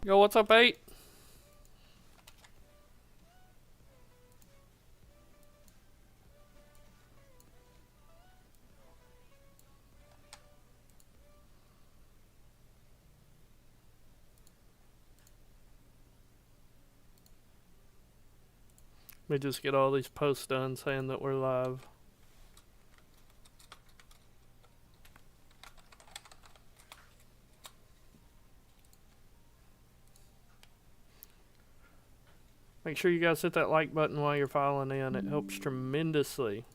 Yo, what's up, 8? Let me just get all these posts done saying that we're live. Make sure you guys hit that like button while you're filing in. It helps tremendously.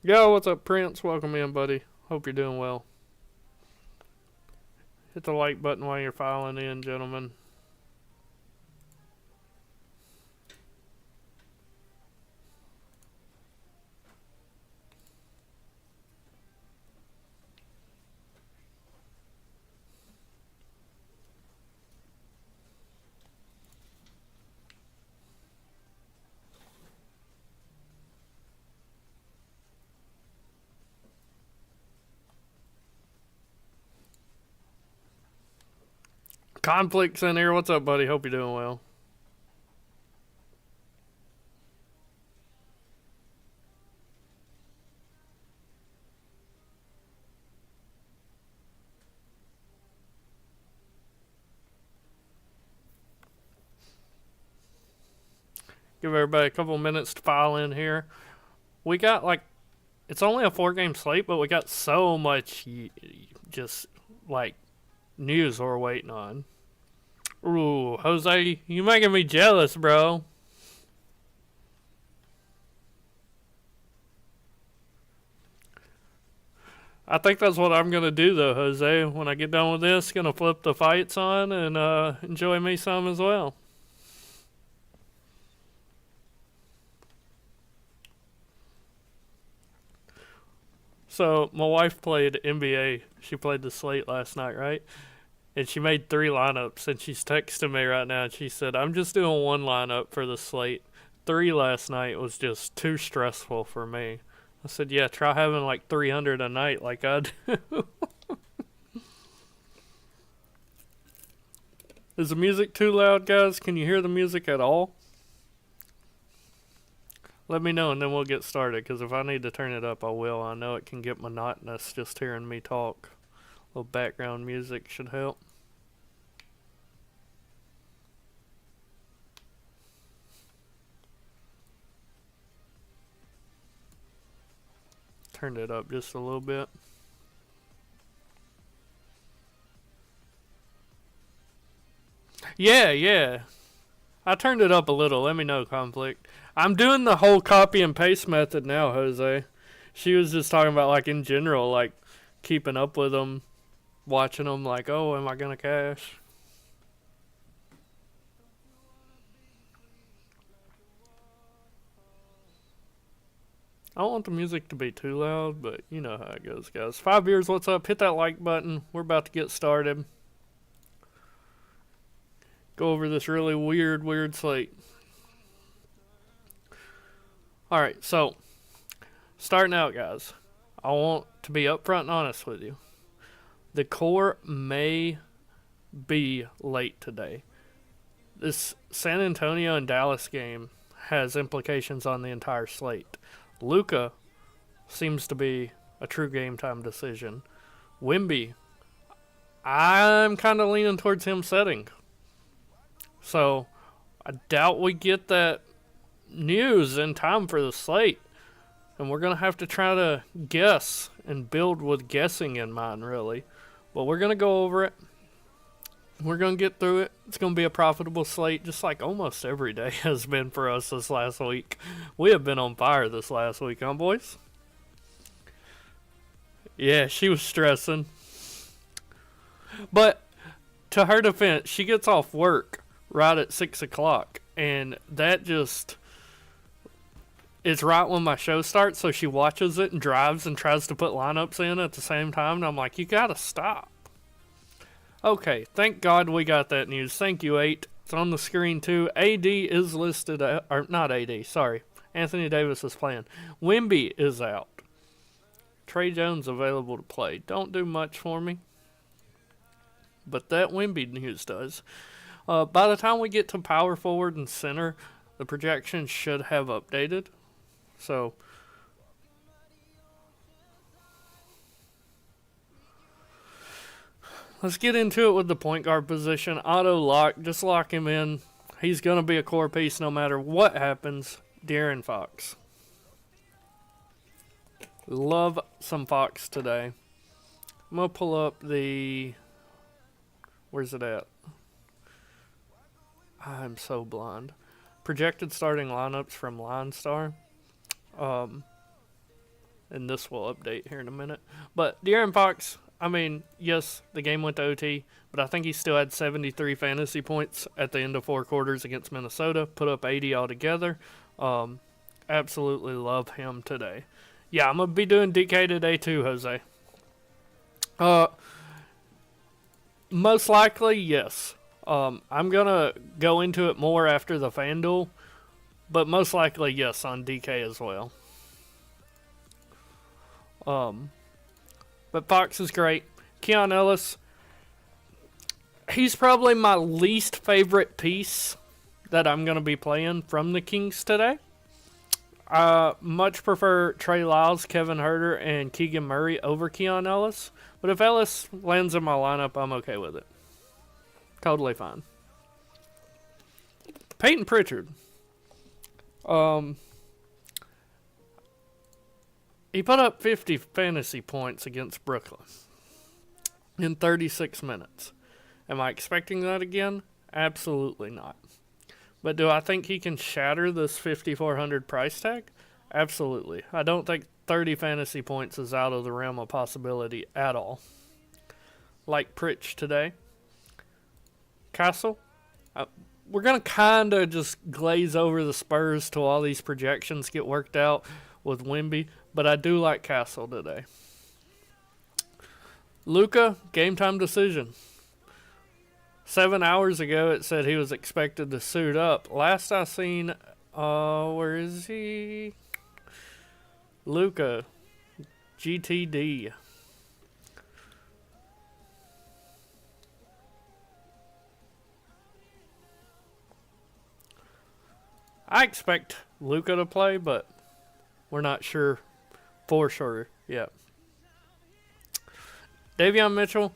Yo, what's up, Prince? Welcome in, buddy. Hope you're doing well. Hit the like button while you're filing in, gentlemen. Conflicts in here. What's up, buddy? Hope you're doing well. Give everybody a couple minutes to file in here. We got like, it's only a 4-game slate, but we got so much just like news we're waiting on. Ooh, Jose, you making me jealous, bro. I think that's what I'm going to do, though, Jose. When I get done with this, going to flip the fights on and enjoy me some as well. So, my wife played NBA. She played the slate last night, right? And she made 3 lineups, and she's texting me right now, and she said, I'm just doing 1 lineup for the slate. 3 last night was just too stressful for me. I said, yeah, try having like 300 a night like I do. Is the music too loud, guys? Can you hear the music at all? Let me know, and then we'll get started, because if I need to turn it up, I will. I know it can get monotonous just hearing me talk. A little background music should help. Turned it up just a little bit. Yeah. I turned it up a little. Let me know, Conflict. I'm doing the whole copy and paste method now, Jose. She was just talking about, like, in general, like, keeping up with them, watching them, like, oh, am I going to cash? I don't want the music to be too loud, but you know how it goes, guys. 5 years, what's up? Hit that like button. We're about to get started. Go over this really weird slate. Alright, so, starting out, guys. I want to be upfront and honest with you. The core may be late today. This San Antonio and Dallas game has implications on the entire slate. Luka seems to be a true game time decision. Wemby, I'm kind of leaning towards him setting. So, I doubt we get that news in time for the slate. And we're going to have to try to guess and build with guessing in mind, really. But we're going to go over it. We're going to get through it. It's going to be a profitable slate, just like almost every day has been for us this last week. We have been on fire this last week, huh, boys? Yeah, she was stressing. But, to her defense, she gets off work right at 6 o'clock. And that just... it's right when my show starts, so she watches it and drives and tries to put lineups in at the same time. And I'm like, you gotta stop. Okay, thank God we got that news. Thank you, 8. It's on the screen too. AD is listed, or not AD, sorry. Anthony Davis is playing. Wemby is out. Trey Jones available to play. Don't do much for me, but that Wemby news does. By the time we get to power forward and center, the projections should have updated. So, let's get into it with the point guard position. Auto lock, just lock him in. He's going to be a core piece no matter what happens. De'Aaron Fox. Love some Fox today. I'm going to pull up the... Where's it at? I'm so blind. Projected starting lineups from LineStar. And this will update here in a minute. But De'Aaron Fox, I mean, yes, the game went to OT, but I think he still had 73 fantasy points at the end of 4 quarters against Minnesota. Put up 80 altogether. Absolutely love him today. Yeah, I'm going to be doing DK today too, Jose. Most likely, yes. I'm going to go into it more after the FanDuel, but most likely, yes, on DK as well. But Fox is great. Keon Ellis, he's probably my least favorite piece that I'm going to be playing from the Kings today. I much prefer Trey Lyles, Kevin Huerter, and Keegan Murray over Keon Ellis. But if Ellis lands in my lineup, I'm okay with it. Totally fine. Peyton Pritchard. He put up 50 fantasy points against Brooklyn in 36 minutes. Am I expecting that again? Absolutely not. But do I think he can shatter this 5,400 price tag? Absolutely. I don't think 30 fantasy points is out of the realm of possibility at all. Like Pritch today. Castle. We're going to kind of just glaze over the Spurs till all these projections get worked out with Wemby. But I do like Castle today. Luka, game time decision. 7 hours ago, it said he was expected to suit up. Last I seen, where is he? Luka, GTD. I expect Luka to play, but we're not sure for sure yet. Davion Mitchell,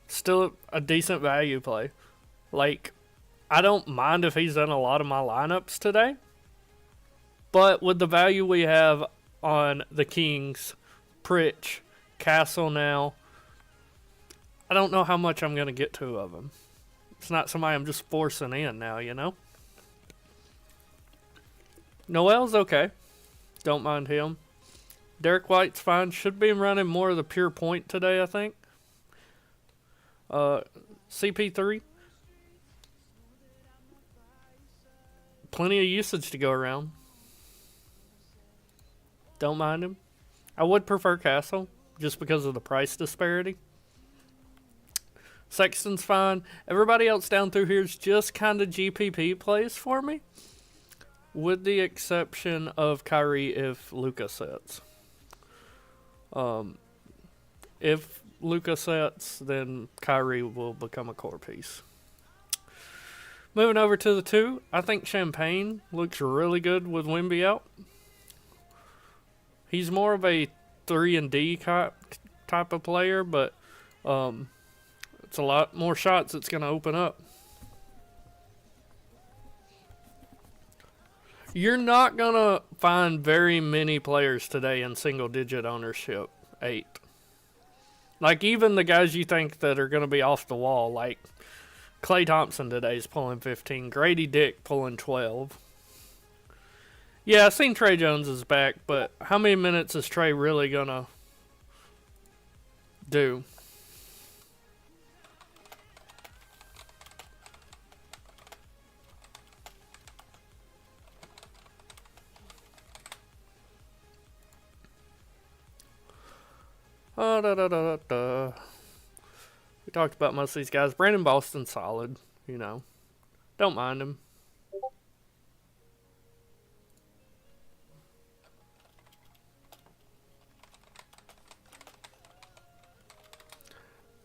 still a decent value play. Like, I don't mind if he's in a lot of my lineups today. But with the value we have on the Kings, Pritch, Castle now, I don't know how much I'm going to get to of him. It's not somebody I'm just forcing in now, you know? Noel's okay. Don't mind him. Derek White's fine. Should be running more of the pure point today, I think. CP3. Plenty of usage to go around. Don't mind him. I would prefer Castle, just because of the price disparity. Sexton's fine. Everybody else down through here is just kind of GPP plays for me. With the exception of Kyrie if Luka sets. If Luka sets, then Kyrie will become a core piece. Moving over to the 2, I think Champagne looks really good with Wemby out. He's more of a 3-and-D type of player, but it's a lot more shots it's going to open up. You're not going to find very many players today in single-digit ownership, 8. Like, even the guys you think that are going to be off the wall, like Klay Thompson today is pulling 15. Grady Dick pulling 12. Yeah, I seen Trey Jones is back, but how many minutes is Trey really going to do? We talked about most of these guys. Brandon Boston's solid, you know. Don't mind him.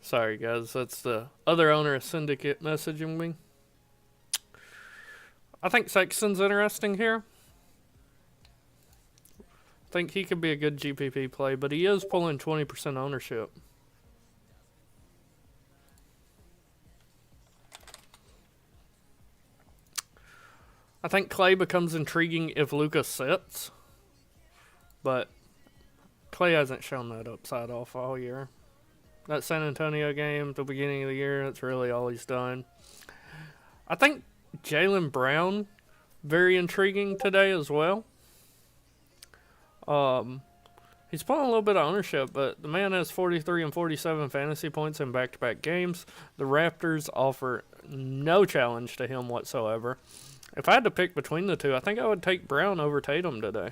Sorry, guys. That's the other owner of Syndicate messaging me. I think Sexton's interesting here. I think he could be a good GPP play, but he is pulling 20% ownership. I think Clay becomes intriguing if Lucas sits, but Clay hasn't shown that upside off all year. That San Antonio game at the beginning of the year, that's really all he's done. I think Jaylen Brown, very intriguing today as well. He's pulling a little bit of ownership, but the man has 43 and 47 fantasy points in back-to-back games. The Raptors offer no challenge to him whatsoever. If I had to pick between the two, I think I would take Brown over Tatum today.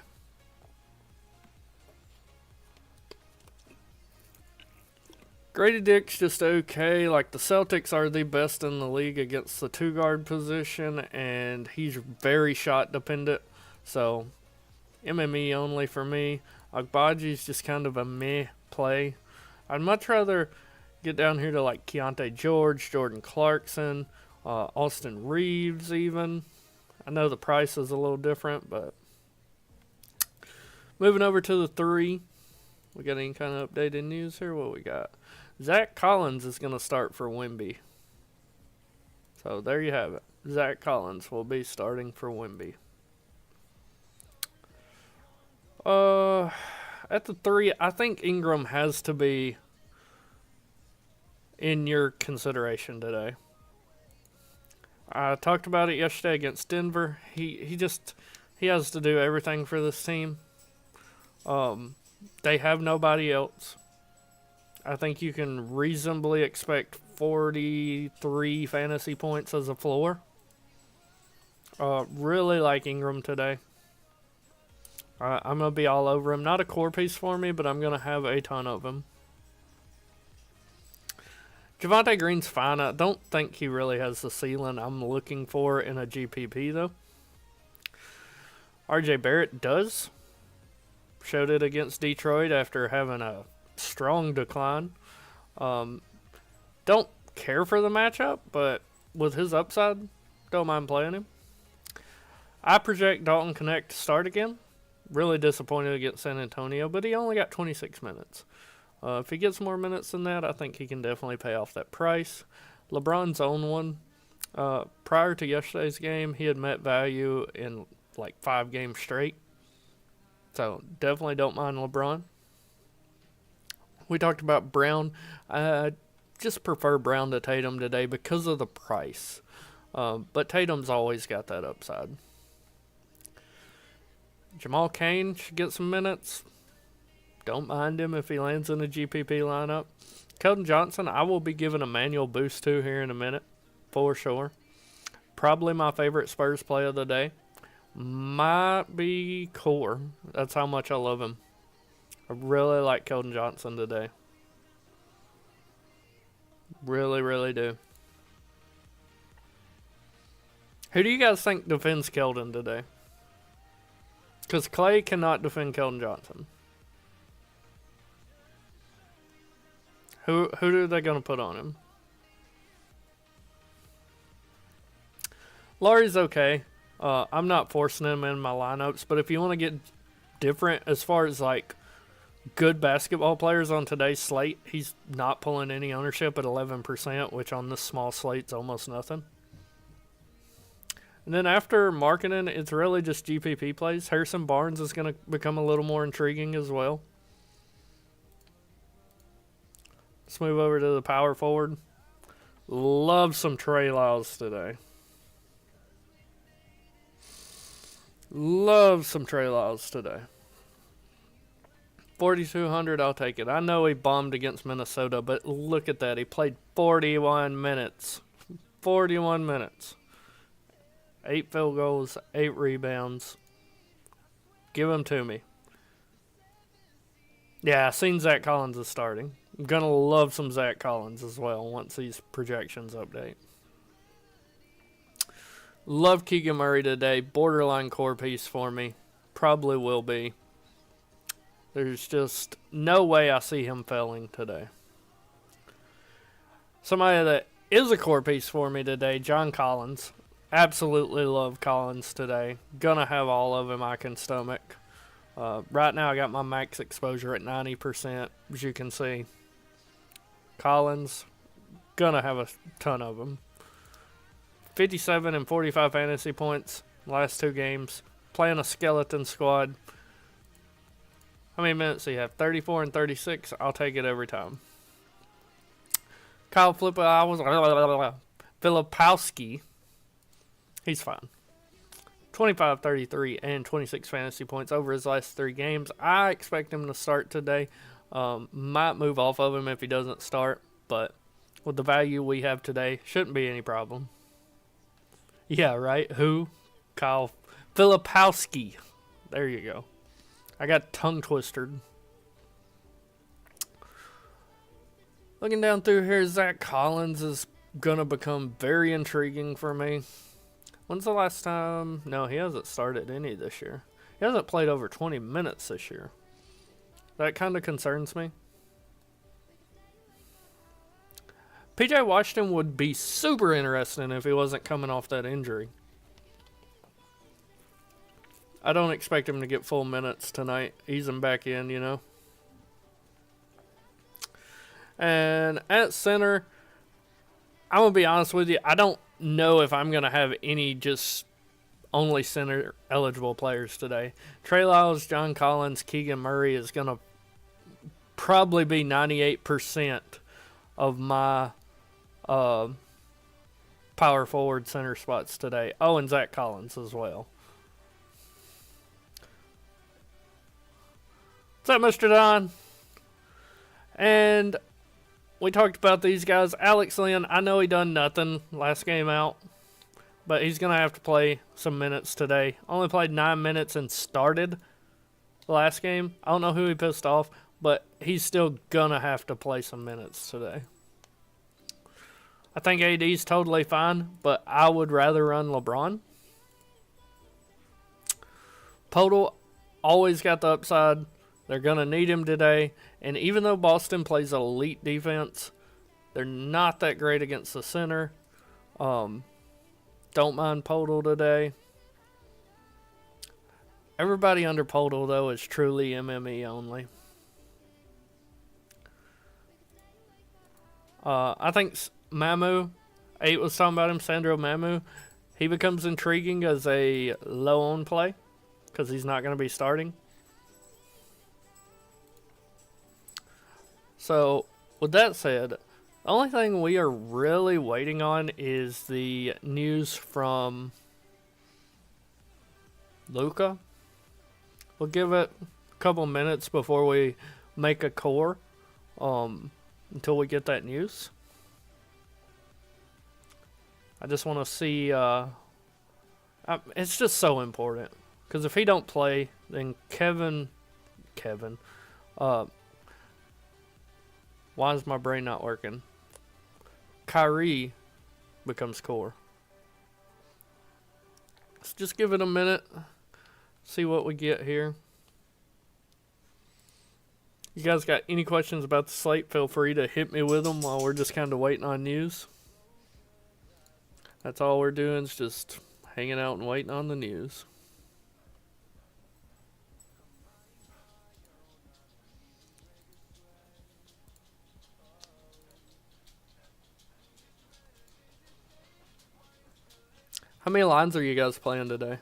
Grady Dick's just okay. Like, the Celtics are the best in the league against the two-guard position, and he's very shot-dependent. So, MME only for me. Agbaji's just kind of a meh play. I'd much rather get down here to, like, Keontae George, Jordan Clarkson, Austin Reeves even. I know the price is a little different, but moving over to the 3. We got any kind of updated news here? What we got? Zach Collins is going to start for Wemby. So there you have it. Zach Collins will be starting for Wemby. At the 3, I think Ingram has to be in your consideration today. I talked about it yesterday against Denver. He has to do everything for this team. They have nobody else. I think you can reasonably expect 43 fantasy points as a floor. Really like Ingram today. I'm going to be all over him. Not a core piece for me, but I'm going to have a ton of him. Javonte Green's fine. I don't think he really has the ceiling I'm looking for in a GPP, though. RJ Barrett does. Showed it against Detroit after having a strong decline. Don't care for the matchup, but with his upside, don't mind playing him. I project Dalton Connect to start again. Really disappointed against San Antonio, but he only got 26 minutes. If he gets more minutes than that, I think he can definitely pay off that price. LeBron's own one. Prior to yesterday's game, he had met value in like 5 games straight. So definitely don't mind LeBron. We talked about Brown. I just prefer Brown to Tatum today because of the price. But Tatum's always got that upside. Jamal Cain should get some minutes. Don't mind him if he lands in a GPP lineup. Keldon Johnson, I will be giving a manual boost to here in a minute, for sure. Probably my favorite Spurs play of the day. Might be Core. That's how much I love him. I really like Keldon Johnson today. Really, really do. Who do you guys think defends Keldon today? Because Clay cannot defend Keldon Johnson. Who are they going to put on him? Laurie's okay. I'm not forcing him in my lineups, but if you want to get different as far as like good basketball players on today's slate, he's not pulling any ownership at 11%, which on this small slate's almost nothing. And then after marketing, it's really just GPP plays. Harrison Barnes is going to become a little more intriguing as well. Let's move over to the power forward. Love some Trey Lyles today. Love some Trey Lyles today. 4,200, I'll take it. I know he bombed against Minnesota, but look at that. He played 41 minutes. 41 minutes. 8 field goals, 8 rebounds. Give them to me. Yeah, I seen Zach Collins is starting. I'm going to love some Zach Collins as well once these projections update. Love Keegan Murray today. Borderline core piece for me. Probably will be. There's just no way I see him failing today. Somebody that is a core piece for me today, John Collins. Absolutely love Collins today. Gonna have all of him I can stomach. Right now I got my max exposure at 90%, as you can see. Collins, gonna have a ton of them. 57 and 45 fantasy points last 2 games. Playing a skeleton squad. How many minutes do you have? 34 and 36. I'll take it every time. Kyle Filipowski. He's fine. 25, 33, and 26 fantasy points over his last 3 games. I expect him to start today. Might move off of him if he doesn't start, but with the value we have today, shouldn't be any problem. Yeah, right? Who? Kyle Filipowski. There you go. I got tongue twisted. Looking down through here, Zach Collins is going to become very intriguing for me. When's the last time? No, he hasn't started any this year. He hasn't played over 20 minutes this year. That kind of concerns me. PJ Washington would be super interesting if he wasn't coming off that injury. I don't expect him to get full minutes tonight. Ease him back in, you know. And at center, I'm going to be honest with you. I don't know if I'm going to have any just only center eligible players today. Trey Lyles, John Collins, Keegan Murray is going to probably be 98% of my power forward center spots today. Oh, and Zach Collins as well. What's up, Mr. Don? And we talked about these guys. Alex Lynn, I know he done nothing last game out, but he's going to have to play some minutes today. Only played 9 minutes and started the last game. I don't know who he pissed off, but he's still going to have to play some minutes today. I think AD's totally fine, but I would rather run LeBron. Podol always got the upside. They're going to need him today. And even though Boston plays elite defense, they're not that great against the center. Don't mind Podol today. Everybody under Podol, though, is truly MME only. I think Mamu, 8 was talking about him, Sandro Mamu. He becomes intriguing as a low-owned play because he's not going to be starting. So, with that said, the only thing we are really waiting on is the news from Luka. We'll give it a couple minutes before we make a core until we get that news. I just want to see. It's just so important because if he don't play, then Kevin. Why is my brain not working? Kyrie becomes core. Let's just give it a minute. See what we get here. You guys got any questions about the slate? Feel free to hit me with them while we're just kind of waiting on news. That's all we're doing is just hanging out and waiting on the news. How many lines are you guys playing today?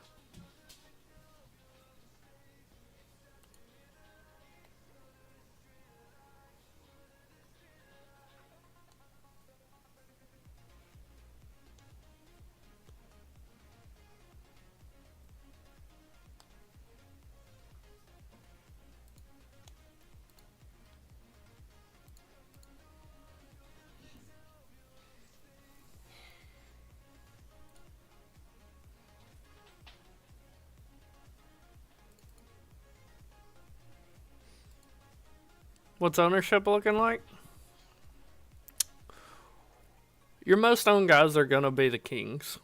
What's ownership looking like? Your most owned guys are going to be the Kings.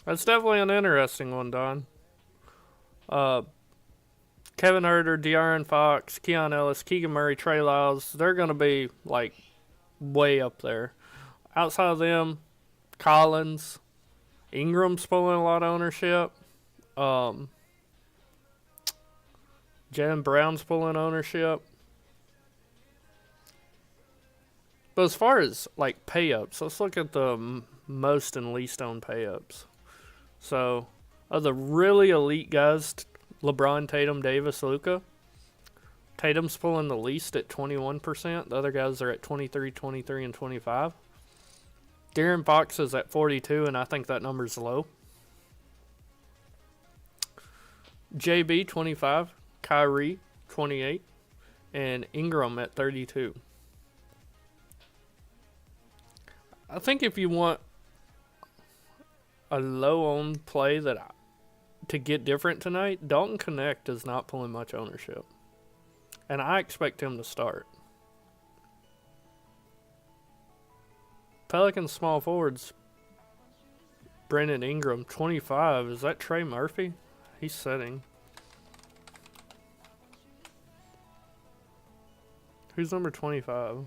That's definitely an interesting one, Don. Uh, Kevin Herter, De'Aaron Fox, Keon Ellis, Keegan Murray, Trey Lyles, they're going to be, like, way up there. Outside of them, Collins, Ingram's pulling a lot of ownership. Jalen Brown's pulling ownership. But as far as, like, pay-ups, let's look at the most and least owned pay-ups. So, of the really elite guys, LeBron, Tatum, Davis, Luka, Tatum's pulling the least at 21%. The other guys are at 23, 23, and 25. De'Aaron Fox is at 42, and I think that number's low. JB, 25. Kyrie, 28. And Ingram at 32. I think if you want a low-owned play to get different tonight, Dalton Connect is not pulling much ownership. And I expect him to start. Pelicans small forwards. Brandon Ingram, 25. Is that Trey Murphy? He's setting. Who's number 25?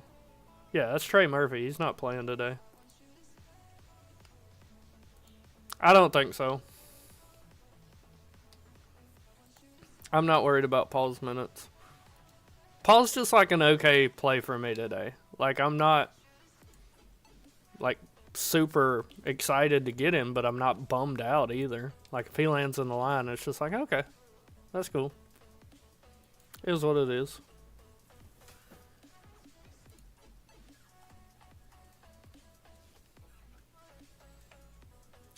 Yeah, that's Trey Murphy. He's not playing today. I don't think so. I'm not worried about Paul's minutes. Paul's just like an okay play for me today. Like, I'm not, like, super excited to get him, but I'm not bummed out either. Like, if he lands in the line, it's just like, okay, that's cool. It is what it is.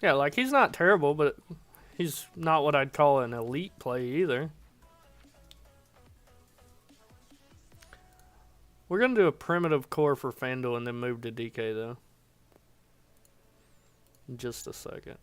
Yeah, like, he's not terrible, but he's not what I'd call an elite play either. We're going to do a primitive core for FanDuel and then move to DK, though. In just a second.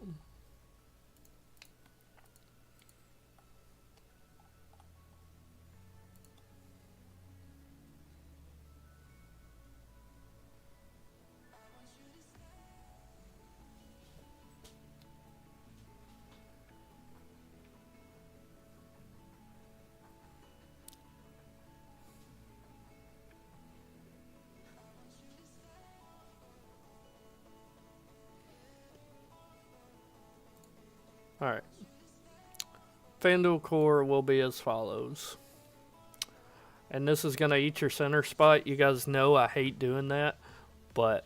Alright. FanDuel core will be as follows. And this is going to eat your center spot. You guys know I hate doing that. But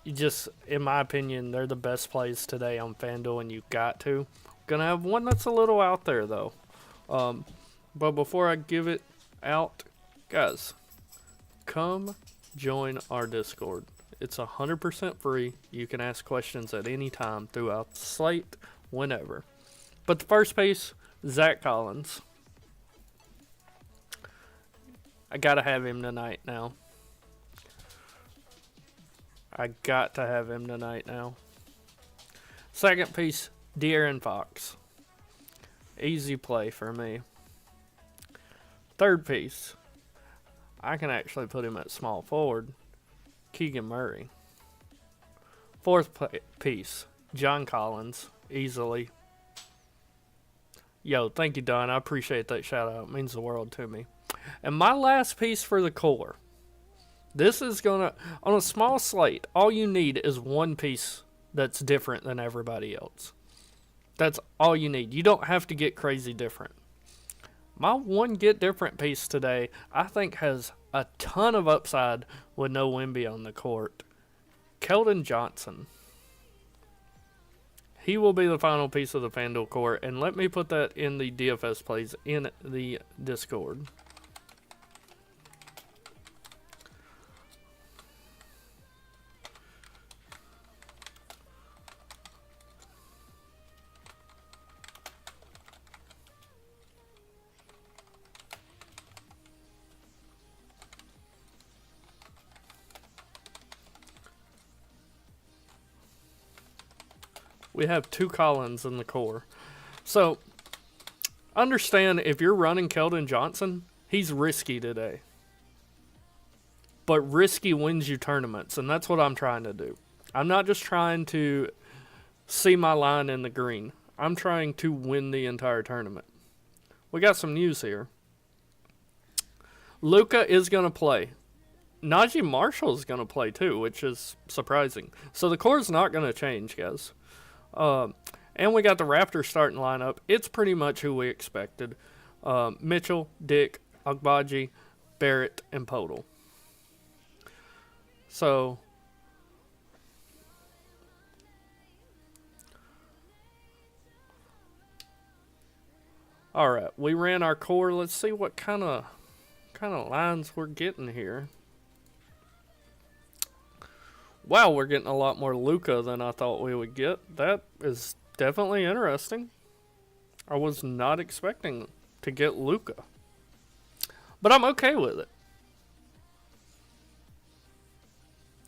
you just, in my opinion, they're the best plays today on FanDuel, and you've got to. Going to have one that's a little out there, though. But before I give it out, guys, come join our Discord. It's 100% free. You can ask questions at any time throughout the slate, whenever. But the first piece, Zach Collins. I got to have him tonight now. I got to have him tonight now. Second piece, De'Aaron Fox. Easy play for me. Third piece, I can actually put him at small forward. Keegan Murray. Fourth piece, John Collins, easily. Yo, thank you, Don. I appreciate that shout out. It means the world to me. And my last piece for the core. This is gonna, on a small slate, all you need is one piece that's different than everybody else. That's all you need. You don't have to get crazy different. My one get different piece today, I think, has a ton of upside with no Wemby on the court. Keldon Johnson. He will be the final piece of the FanDuel core, and let me put that in the DFS plays in the Discord. We have two Collins in the core. So, understand if you're running Keldon Johnson, he's risky today. But risky wins you tournaments, and that's what I'm trying to do. I'm not just trying to see my line in the green. I'm trying to win the entire tournament. We got some news here. Luka is going to play. Najee Marshall is going to play too, which is surprising. So the core is not going to change, guys. And we got the Raptors starting lineup. It's pretty much who we expected. Mitchell, Dick, Agbaji, Barrett, and Podol. So, all right, we ran our core. Let's see what kind of lines we're getting here. Wow, we're getting a lot more Luka than I thought we would get. That is definitely interesting. I was not expecting to get Luka, but I'm okay with it.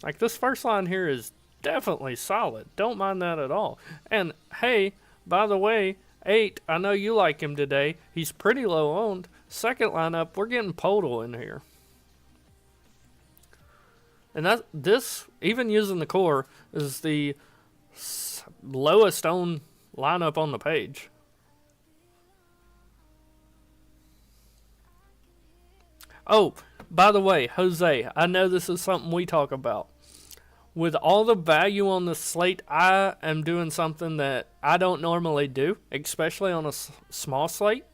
Like, this first line here is definitely solid. Don't mind that at all. And hey, by the way, 8, I know you like him today. He's pretty low owned. Second lineup, we're getting Podol in here. And this, even using the core, is the lowest owned lineup on the page. Oh, by the way, Jose, I know this is something we talk about. With all the value on the slate, I am doing something that I don't normally do, especially on a small slate.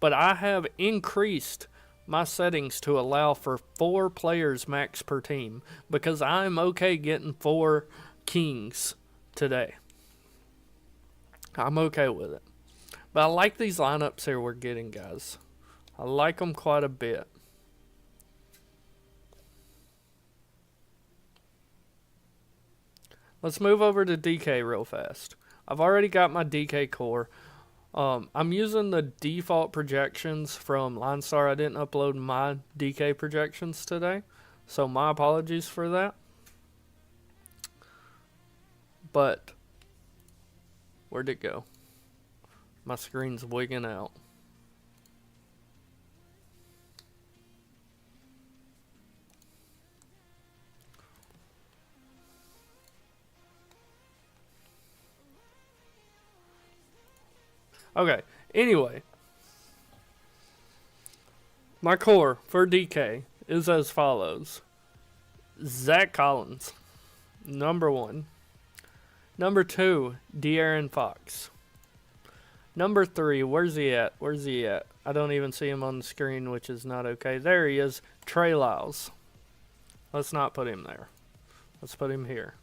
But I have increased my settings to allow for 4 players max per team, because I'm okay getting 4 kings today. I'm okay with it. But I like these lineups here we're getting, guys. I like them quite a bit. Let's move over to DK real fast. I've already got my DK core. I'm using the default projections from LineStar. I didn't upload my DK projections today, so my apologies for that. But where'd it go? My screen's wigging out. Okay, anyway, my core for DK is as follows. Zach Collins, number 1. Number 2, De'Aaron Fox. Number 3, where's he at? I don't even see him on the screen, which is not okay. There he is, Trey Lyles. Let's not put him there. Let's put him here.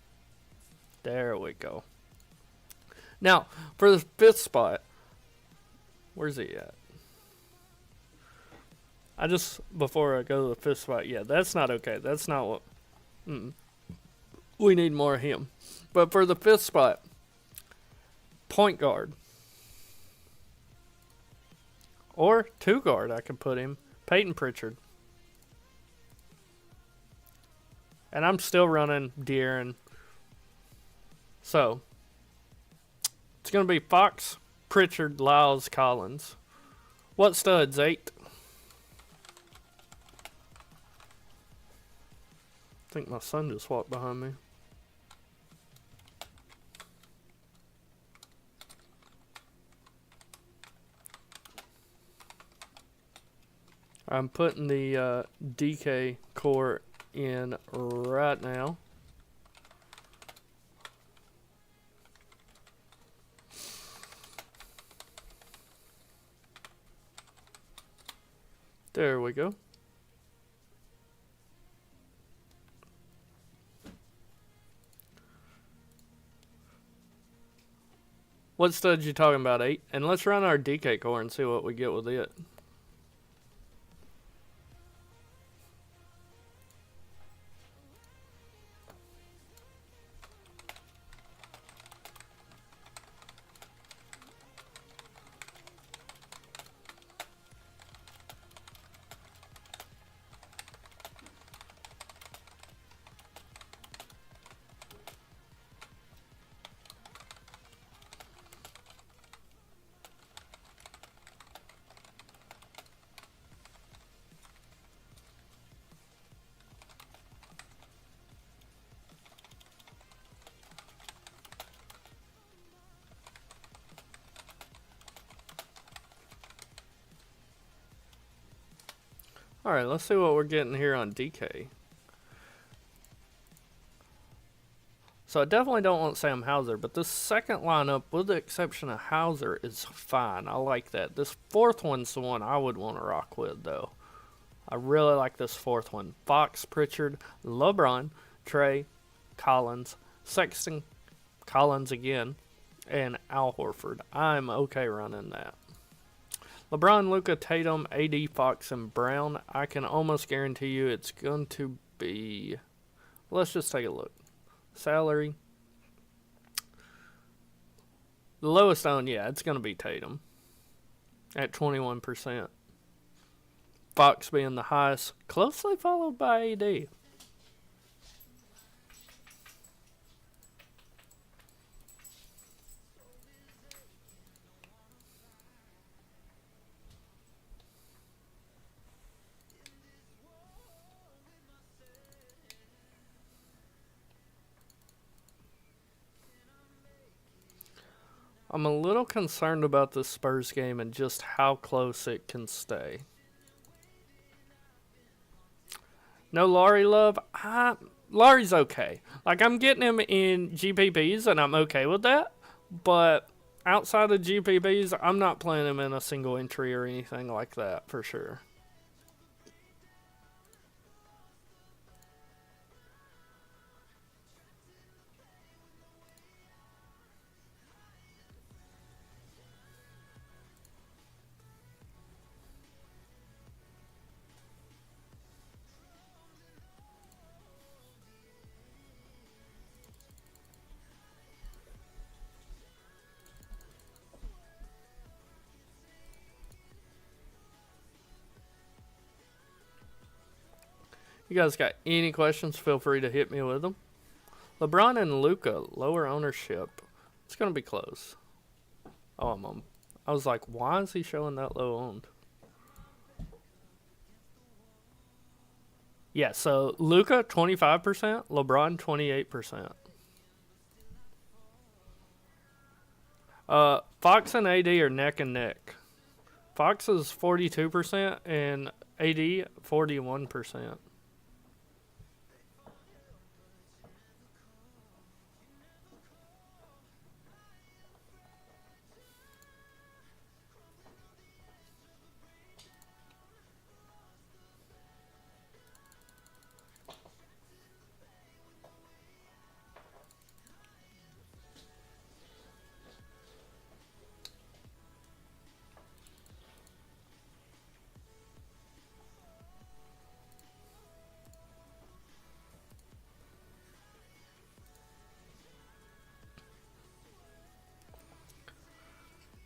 There we go. Now, for the 5th spot, where's he at? Before I go to the 5th spot, yeah, that's not okay. That's not what, we need more of him. But for the 5th spot, point guard. Or 2 guard, I could put him, Peyton Pritchard. And I'm still running De'Aaron. So, it's going to be Fox, Pritchard, Lyles, Collins. What studs? 8. I think my son just walked behind me. I'm putting the DK core in right now. There we go. What studs you talking about, 8? And let's run our DK core and see what we get with it. All right, let's see what we're getting here on DK. So I definitely don't want Sam Hauser, but this second lineup, with the exception of Hauser, is fine. I like that. This fourth one's the one I would want to rock with, though. I really like this fourth one. Fox, Pritchard, LeBron, Trey, Collins, Sexton, Collins again, and Al Horford. I'm okay running that. LeBron, Luka, Tatum, AD, Fox, and Brown. I can almost guarantee you it's going to be... Let's just take a look. Salary. The lowest owned, yeah, it's going to be Tatum at 21%. Fox being the highest, closely followed by AD. I'm a little concerned about the Spurs game and just how close it can stay. No Laurie love. Laurie's okay. Like, I'm getting him in GPPs and I'm okay with that. But outside of GPPs, I'm not playing him in a single entry or anything like that for sure. You guys got any questions, feel free to hit me with them. LeBron and Luka, lower ownership. It's going to be close. Oh, I was like, why is he showing that low owned? Yeah, so Luka 25%, LeBron 28%. Fox and AD are neck and neck. Fox is 42% and AD 41%.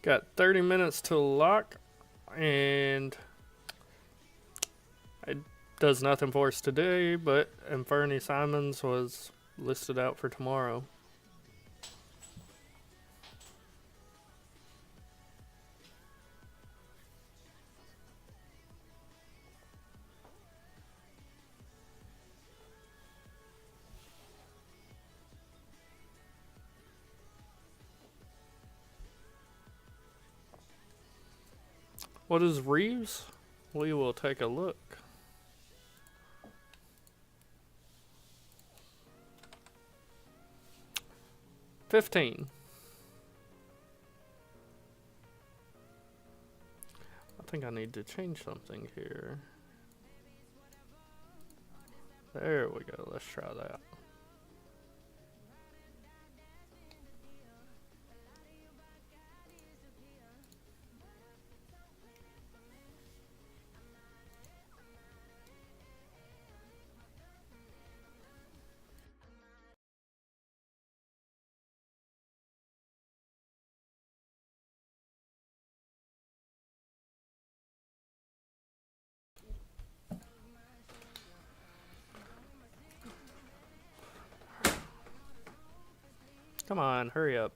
Got 30 minutes to lock, and it does nothing for us today, but Anthony Simons was listed out for tomorrow. What is Reeves? We will take a look. $15. I think I need to change something here. There we go. Let's try that. Come on, hurry up.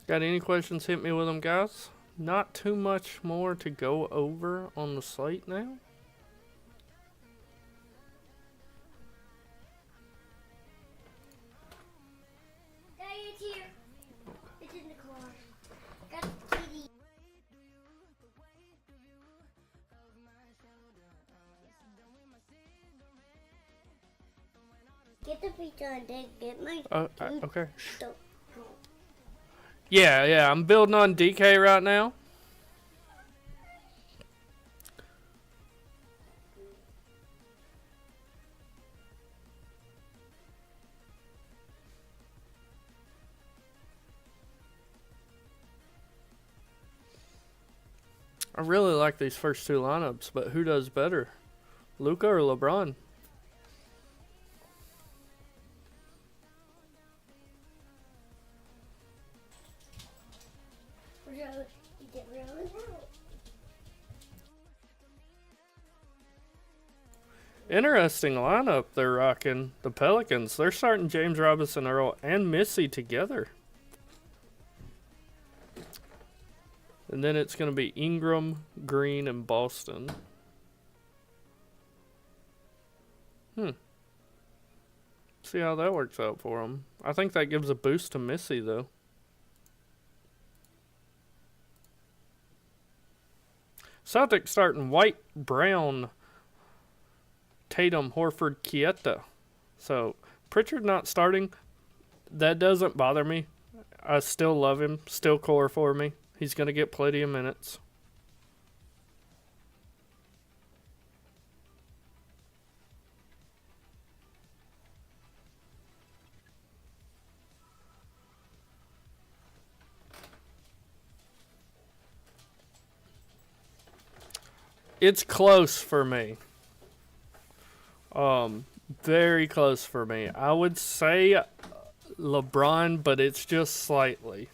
Got any questions, hit me with them, guys. Not too much more to go over on the slate now. Daddy, it's here. It's in the car. Got the TV. Get the pizza and then get my Okay. stuff. Yeah, I'm building on DK right now. I really like these first two lineups, but who does better? Luka or LeBron? Interesting lineup they're rocking. The Pelicans. They're starting James Robinson Earl and Missy together. And then it's going to be Ingram, Green, and Boston. See how that works out for them. I think that gives a boost to Missy, though. Celtics starting White, Brown, Tatum, Horford, Kieta. So, Pritchard not starting, that doesn't bother me. I still love him. Still core for me. He's going to get plenty of minutes. It's close for me. Very close for me. I would say LeBron, but it's just slightly.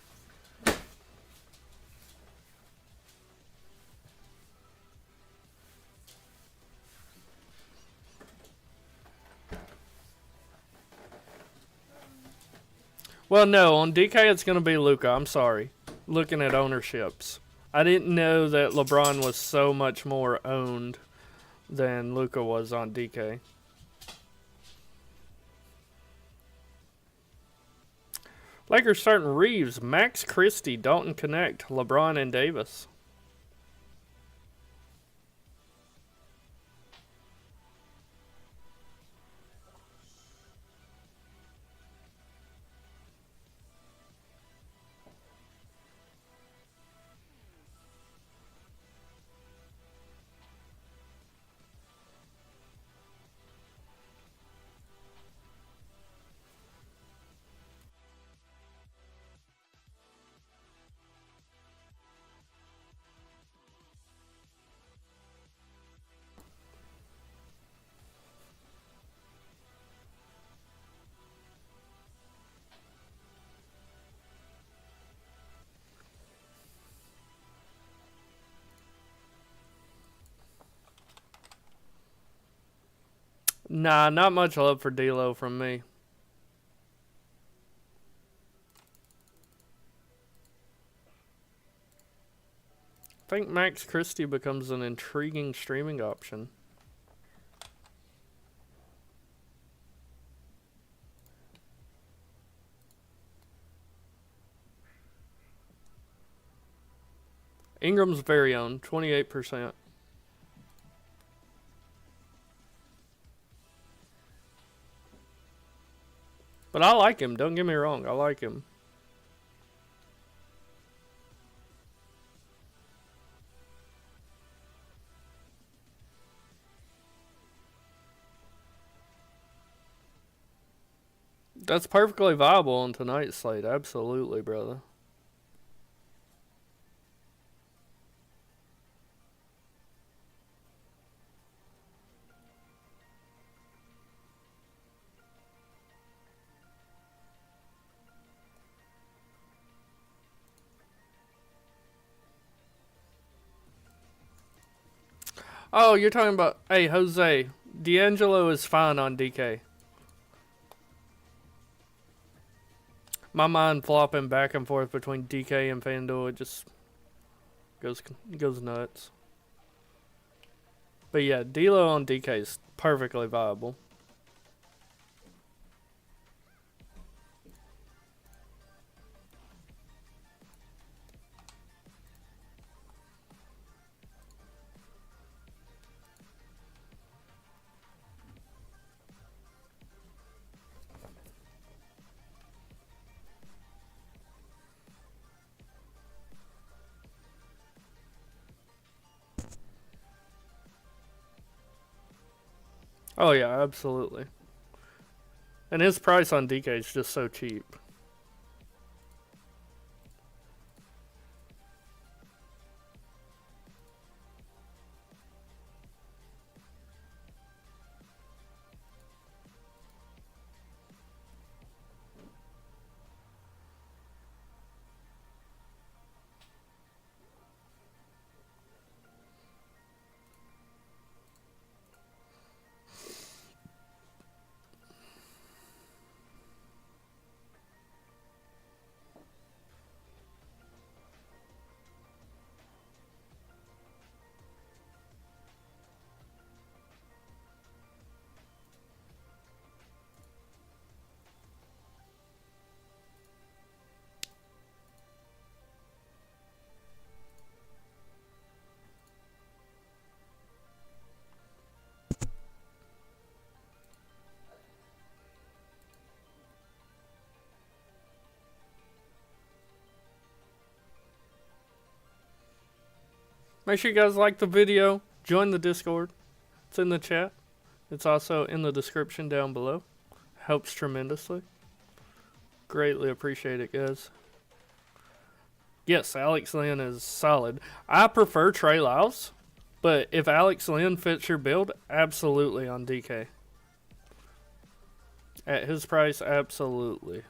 Well, no, on DK it's going to be Luka. I'm sorry. Looking at ownerships. I didn't know that LeBron was so much more owned than Luka was on DK. Lakers starting Reeves, Max Christie, Dalton Connect, LeBron, and Davis. Nah, not much love for D'Lo from me. I think Max Christie becomes an intriguing streaming option. Ingram's very own, 28%. But I like him, don't get me wrong, I like him. That's perfectly viable on tonight's slate, absolutely, brother. Oh, you're talking about... Hey, Jose. D'Angelo is fine on DK. my mind flopping back and forth between DK and FanDuel. It just goes nuts. But yeah, D'Lo on DK is perfectly viable. Oh yeah, absolutely. And his price on DK is just so cheap. Make sure you guys like the video. Join the Discord. It's in the chat. It's also in the description down below. Helps tremendously. Greatly appreciate it, guys. Yes, Alex Lynn is solid. I prefer Trey Lyles, but if Alex Lynn fits your build, absolutely on DK. At his price, absolutely.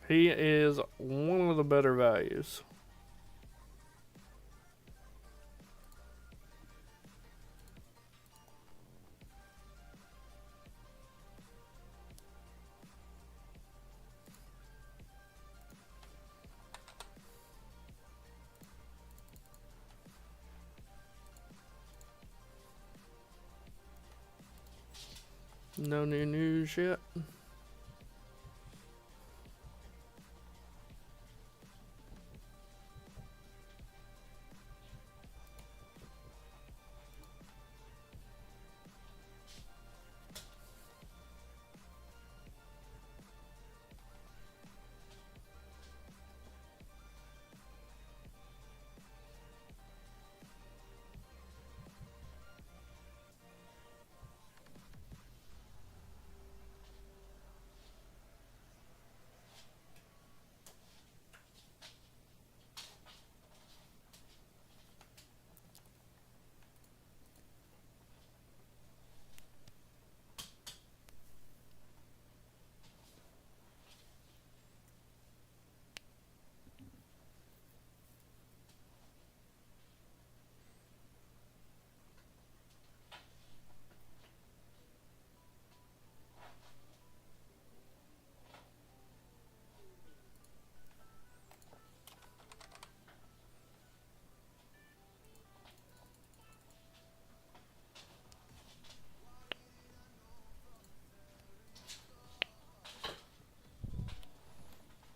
He is one of the better values. No new news yet.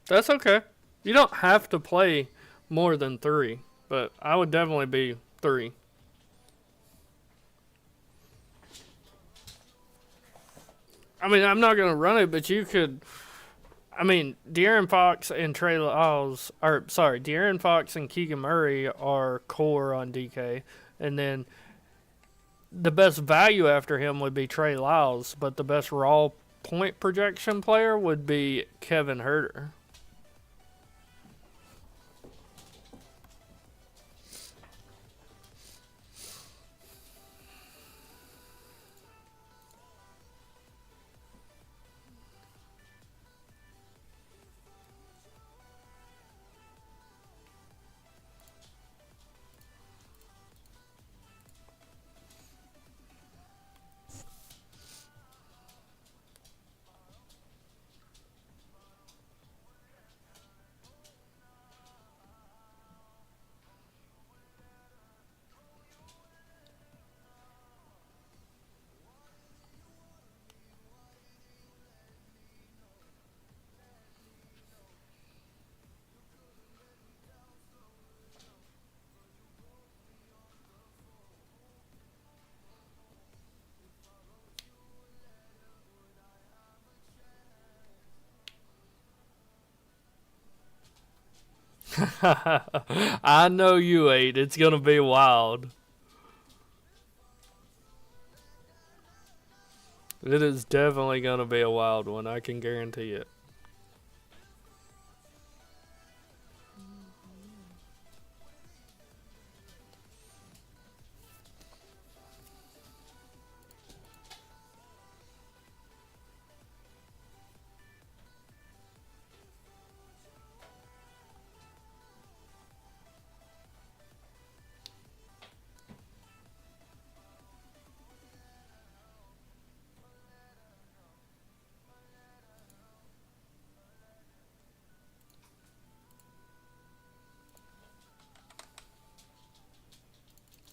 That's okay. You don't have to play more than 3, but I would definitely be 3. I mean, I'm not going to run it, but you could. I mean, De'Aaron Fox and Trey Lyles, or sorry, De'Aaron Fox and Keegan Murray are core on DK, and then the best value after him would be Trey Lyles, but the best raw point projection player would be Kevin Huerter. I know you ain't. It's gonna be wild. It is definitely gonna be a wild one. I can guarantee it.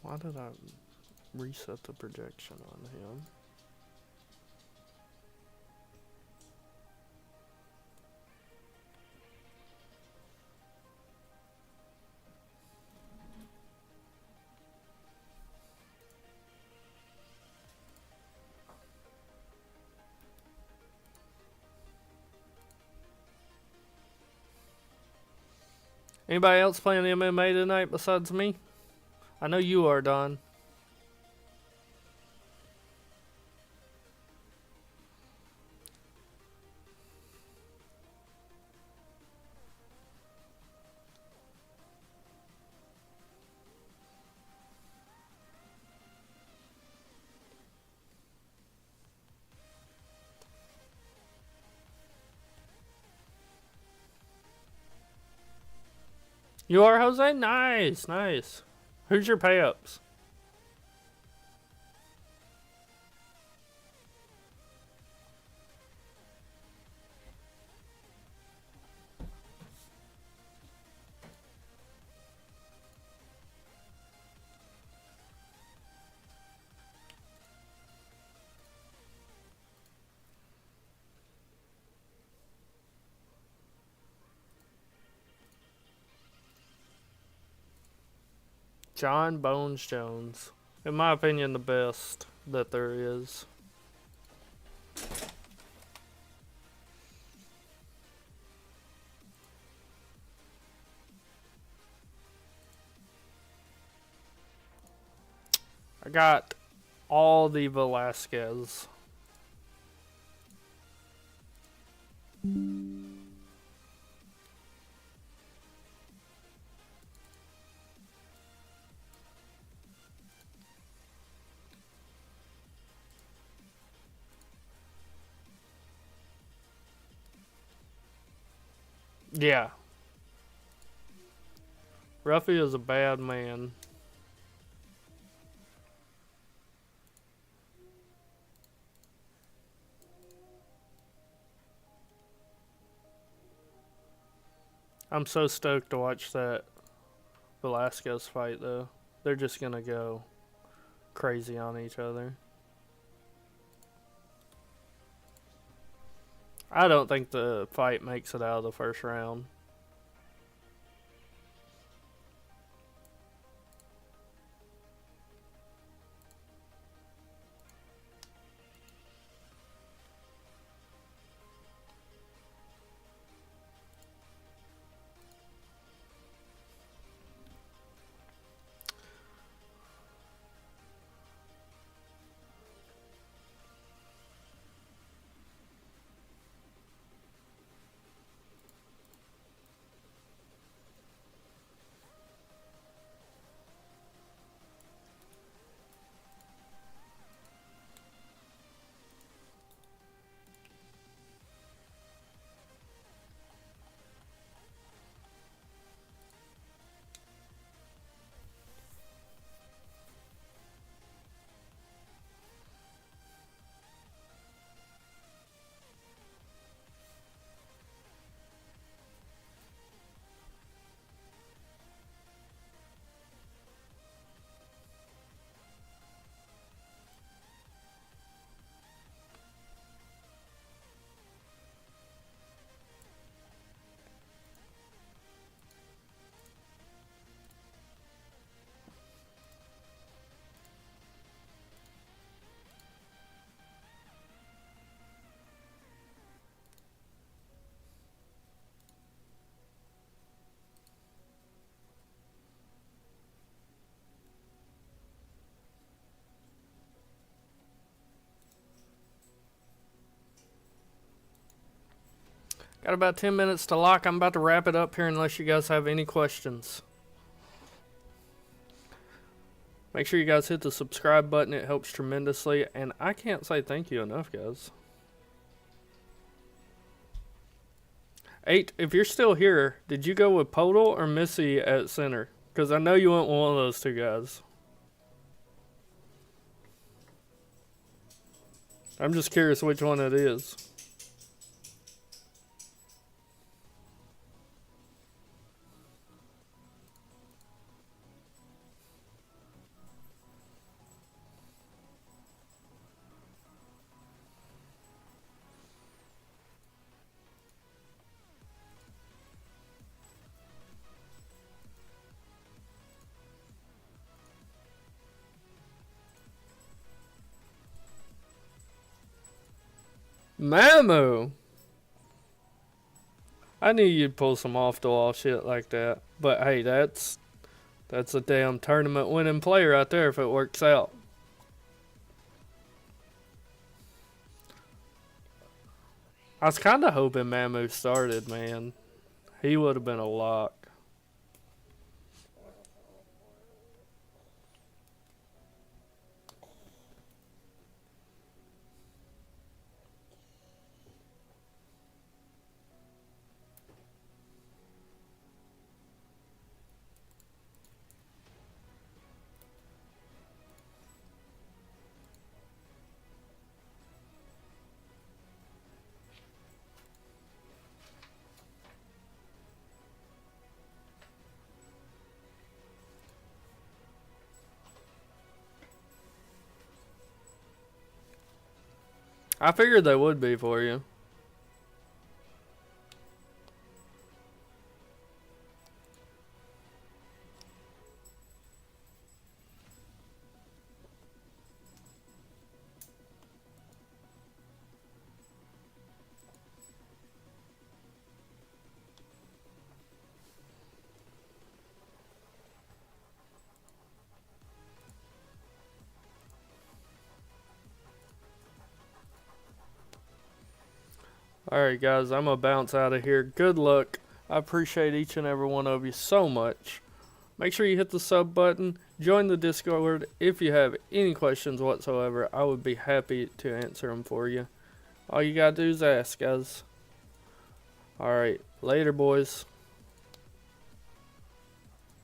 Why did I reset the projection on him? Anybody else playing MMA tonight besides me? I know you are, Don. You are, Jose? Nice, nice. Who's your pay-ups? John Bones Jones. In my opinion, the best that there is. I got all the Velasquez. Yeah. Ruffy is a bad man. I'm so stoked to watch that Velasquez fight, though. They're just gonna go crazy on each other. I don't think the fight makes it out of the first round. Got about 10 minutes to lock. I'm about to wrap it up here unless you guys have any questions. Make sure you guys hit the subscribe button. It helps tremendously. And I can't say thank you enough, guys. 8, if you're still here, did you go with Podol or Missy at center? Because I know you went with one of those two guys. I'm just curious which one it is. Mamu! I knew you'd pull some off the wall shit like that. But hey, that's a damn tournament winning play right there if it works out. I was kind of hoping Mamu started, man. He would have been a lock. I figured they would be for you. Alright guys, I'm gonna bounce out of here. Good luck. I appreciate each and every one of you so much. Make sure you hit the sub button. Join the Discord if you have any questions whatsoever. I would be happy to answer them for you. All you gotta do is ask, guys. Alright, later boys.